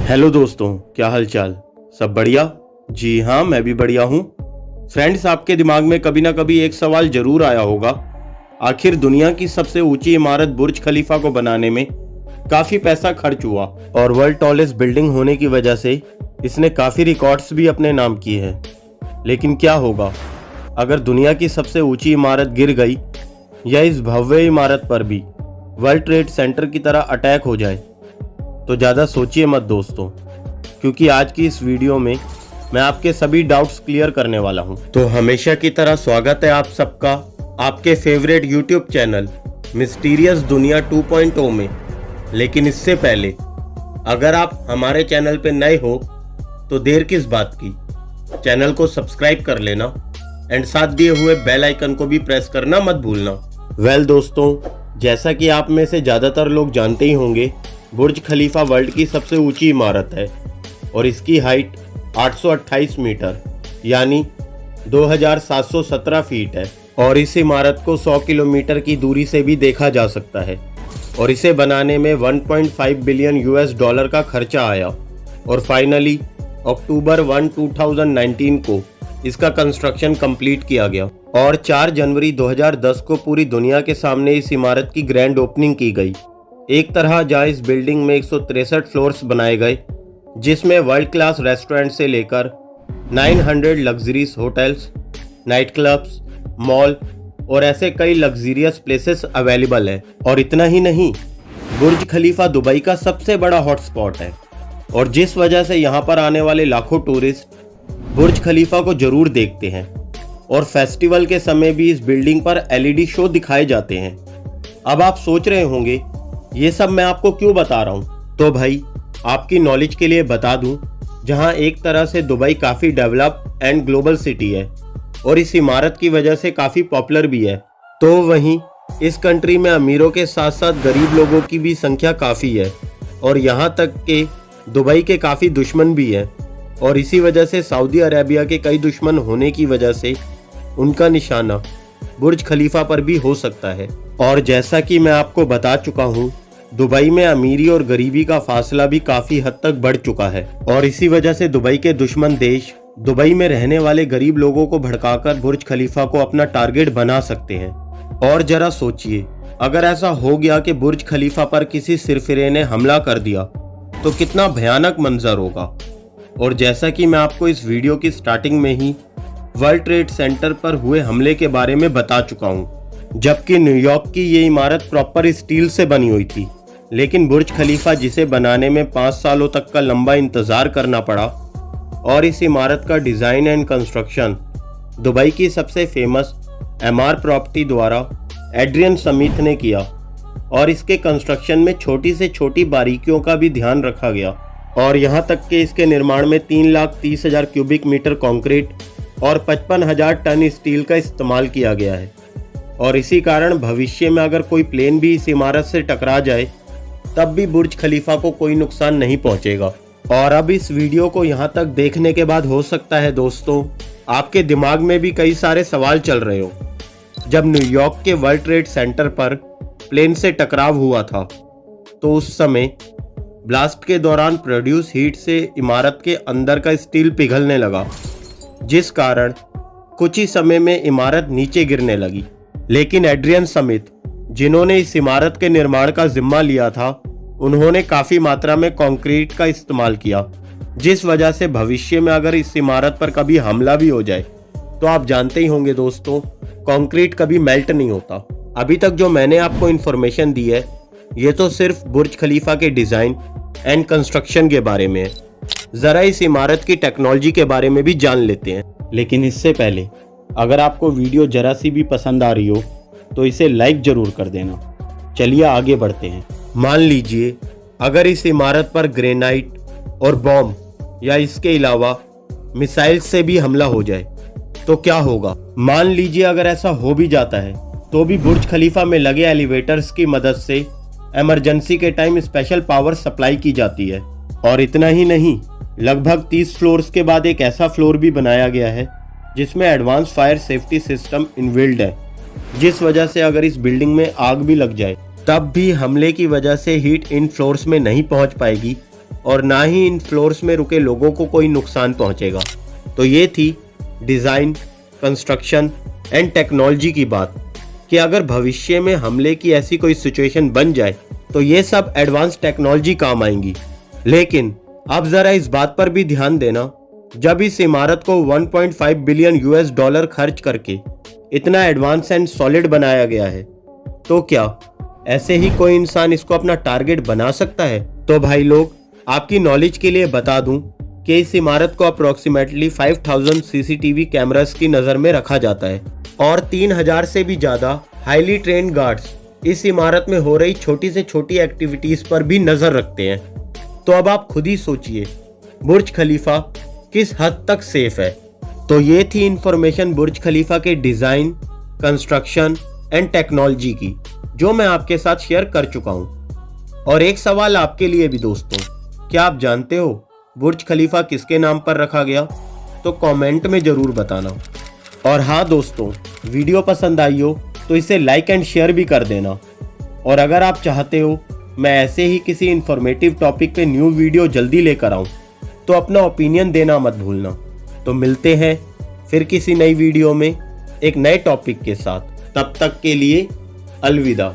Hello दोस्तों, क्या हालचाल? सब बढ़िया? जी हाँ, मैं भी बढ़िया हूँ। फ्रेंड्स, आपके दिमाग में कभी ना कभी एक सवाल जरूर आया होगा। आखिर दुनिया की सबसे ऊंची इमारत बुर्ज खलीफा को बनाने में काफी पैसा खर्च हुआ और वर्ल्ड टॉलेस्ट बिल्डिंग होने की वजह से इसने काफी रिकॉर्ड्स भी अपने नाम किए हैं। लेकिन क्या होगा अगर दुनिया की सबसे ऊंची इमारत गिर गई या इस भव्य इमारत पर भी वर्ल्ड ट्रेड सेंटर की तरह अटैक हो जाए? तो ज़्यादा सोचिए मत दोस्तों, क्योंकि आज की इस वीडियो में मैं आपके सभी डाउट्स क्लियर करने वाला हूं। तो हमेशा की तरह स्वागत है आप सबका आपके फेवरेट यूट्यूब चैनल मिस्टीरियस दुनिया 2.0 में। लेकिन इससे पहले अगर आप हमारे चैनल पे नए हो तो देर किस बात की, चैनल को सब्सक्राइब कर लेना एंड साथ दिए हुए बेल आइकन को भी प्रेस करना मत भूलना। वेल दोस्तों, जैसा कि आप में से ज़्यादातर लोग जानते ही होंगे, बुर्ज खलीफा वर्ल्ड की सबसे ऊंची इमारत है और इसकी हाइट 828 मीटर यानी 2717 फीट है और इस इमारत को 100 किलोमीटर की दूरी से भी देखा जा सकता है। और इसे बनाने में 1.5 बिलियन यूएस डॉलर का खर्चा आया और फाइनली अक्टूबर 1, 2019 को इसका कंस्ट्रक्शन कंप्लीट किया गया और 4 जनवरी 2010 को पूरी दुनिया के सामने इस इमारत की ग्रैंड ओपनिंग की गई। एक तरह जहाँ इस बिल्डिंग में 163 फ्लोर्स बनाए गए, जिसमें वर्ल्ड क्लास रेस्टोरेंट से लेकर 900 luxuries hotels, night clubs, mall और ऐसे कई लग्जरियस प्लेसेस अवेलेबल है। और इतना ही नहीं, बुर्ज खलीफा दुबई का सबसे बड़ा हॉटस्पॉट है और जिस वजह से यहाँ पर आने वाले लाखों टूरिस्ट बुर्ज खलीफा को जरूर देखते हैं और फेस्टिवल के समय भी इस बिल्डिंग पर एलईडी शो दिखाए जाते हैं। अब आप सोच रहे होंगे ये सब मैं आपको क्यों बता रहा हूँ? तो भाई, आपकी नॉलेज के लिए बता दूं, जहां एक तरह से दुबई काफ़ी डेवलप एंड ग्लोबल सिटी है और इस इमारत की वजह से काफ़ी पॉपुलर भी है, तो वहीं इस कंट्री में अमीरों के साथ साथ गरीब लोगों की भी संख्या काफ़ी है और यहाँ तक कि दुबई के काफ़ी दुश्मन भी हैं और इसी वजह से सऊदी अरेबिया के कई दुश्मन होने की वजह से उनका निशाना बुर्ज खलीफा पर भी हो सकता है। और जैसा कि मैं आपको बता चुका हूँ, दुबई में अमीरी और गरीबी का फासला भी काफी हद तक बढ़ चुका है और इसी वजह से दुबई के दुश्मन देश दुबई में रहने वाले गरीब लोगों को भड़काकर बुर्ज खलीफा को अपना टारगेट बना सकते हैं। और जरा सोचिए, अगर ऐसा हो गया कि बुर्ज खलीफा पर किसी सिरफिरे ने हमला कर दिया तो कितना भयानक मंजर होगा। और जैसा कि मैं आपको इस वीडियो की स्टार्टिंग में ही वर्ल्ड ट्रेड सेंटर पर हुए हमले के बारे में बता चुका हूँ, जबकि न्यूयॉर्क की ये इमारत प्रॉपर स्टील से बनी हुई थी, लेकिन बुर्ज खलीफा जिसे बनाने में 5 सालों तक का लंबा इंतजार करना पड़ा और इस इमारत का डिज़ाइन एंड कंस्ट्रक्शन दुबई की सबसे फेमस एमआर प्रॉपर्टी द्वारा एड्रियन समिथ ने किया और इसके कंस्ट्रक्शन में छोटी से छोटी बारीकियों का भी ध्यान रखा गया और यहाँ तक कि इसके निर्माण में 3,30,000 क्यूबिक मीटर कंक्रीट और 55,000 टन स्टील का इस्तेमाल किया गया है। और इसी कारण भविष्य में अगर कोई प्लेन भी इस इमारत से टकरा जाए तब भी बुर्ज खलीफा को कोई नुकसान नहीं पहुंचेगा। और अब इस वीडियो को यहाँ तक देखने के बाद हो सकता है दोस्तों आपके दिमाग में भी कई सारे सवाल चल रहे हो। जब न्यूयॉर्क के वर्ल्ड ट्रेड सेंटर पर प्लेन से टकराव हुआ था तो उस समय ब्लास्ट के दौरान प्रोड्यूस हीट से इमारत के अंदर का स्टील पिघलने लगा, जिस कारण कुछ ही समय में इमारत नीचे गिरने लगी। लेकिन एड्रियन समिथ, जिन्होंने इस इमारत के निर्माण का जिम्मा लिया था, उन्होंने काफ़ी मात्रा में कंक्रीट का इस्तेमाल किया, जिस वजह से भविष्य में अगर इस इमारत पर कभी हमला भी हो जाए तो आप जानते ही होंगे दोस्तों, कंक्रीट कभी मेल्ट नहीं होता। अभी तक जो मैंने आपको इन्फॉर्मेशन दी है ये तो सिर्फ बुर्ज खलीफा के डिज़ाइन एंड कंस्ट्रक्शन के बारे में है। ज़रा इस इमारत की टेक्नोलॉजी के बारे में भी जान लेते हैं। लेकिन इससे पहले अगर आपको वीडियो जरा सी भी पसंद आ रही हो तो इसे लाइक जरूर कर देना। चलिए आगे बढ़ते हैं। मान लीजिए अगर इस इमारत पर ग्रेनाइट और बॉम्ब या इसके अलावा मिसाइल से भी हमला हो जाए तो क्या होगा? मान लीजिए अगर ऐसा हो भी जाता है तो भी बुर्ज खलीफा में लगे एलिवेटर्स की मदद से इमरजेंसी के टाइम स्पेशल पावर सप्लाई की जाती है। और इतना ही नहीं, लगभग 30 फ्लोर्स के बाद एक ऐसा फ्लोर भी बनाया गया है जिसमें advance fire safety system inbuilt है, जिस वजह से अगर इस बिल्डिंग में आग भी लग जाए तब भी हमले की वजह से हीट इन फ्लोर्स में नहीं पहुंच पाएगी और ना ही इन फ्लोर्स में रुके लोगों को कोई नुकसान पहुंचेगा। तो ये थी डिज़ाइन, कंस्ट्रक्शन एंड टेक्नोलॉजी की बात कि अगर भविष्य में हमले की ऐसी कोई सिचुएशन बन जाए तो ये सब एडवांस टेक्नोलॉजी काम आएंगी। लेकिन अब ज़रा इस बात पर भी ध्यान देना, जब इस इमारत को 1.5 बिलियन यूएस डॉलर खर्च करके इतना एडवांस एंड सॉलिड बनाया गया है, तो क्या ऐसे ही कोई इंसान इसको अपना टारगेट बना सकता है? तो भाई लोग, आपकी नॉलेज के लिए बता दूं कि इस इमारत को अप्रोक्सीमेटली 5000 सीसीटीवी कैमरास की नज़र में रखा जाता है और 3000 से भी ज़्यादा हाईली ट्रेन्ड गार्ड्स इस इमारत में हो रही छोटी से छोटी एक्टिविटीज़ पर भी नज़र रखते हैं। तो अब आप खुद ही सोचिए, बुर्ज खलीफा किस हद तक सेफ है। तो ये थी इंफॉर्मेशन बुर्ज खलीफा के डिज़ाइन, कंस्ट्रक्शन एंड टेक्नोलॉजी की, जो मैं आपके साथ शेयर कर चुका हूँ। और एक सवाल आपके लिए भी दोस्तों, क्या आप जानते हो बुर्ज खलीफा किसके नाम पर रखा गया? तो कमेंट में ज़रूर बताना। और हाँ दोस्तों, वीडियो पसंद आई हो तो इसे लाइक एंड शेयर भी कर देना। और अगर आप चाहते हो मैं ऐसे ही किसी इन्फॉर्मेटिव टॉपिक पे न्यू वीडियो जल्दी लेकर आऊँ तो अपना ओपिनियन देना मत भूलना। तो मिलते हैं फिर किसी नई वीडियो में एक नए टॉपिक के साथ। तब तक के लिए अलविदा।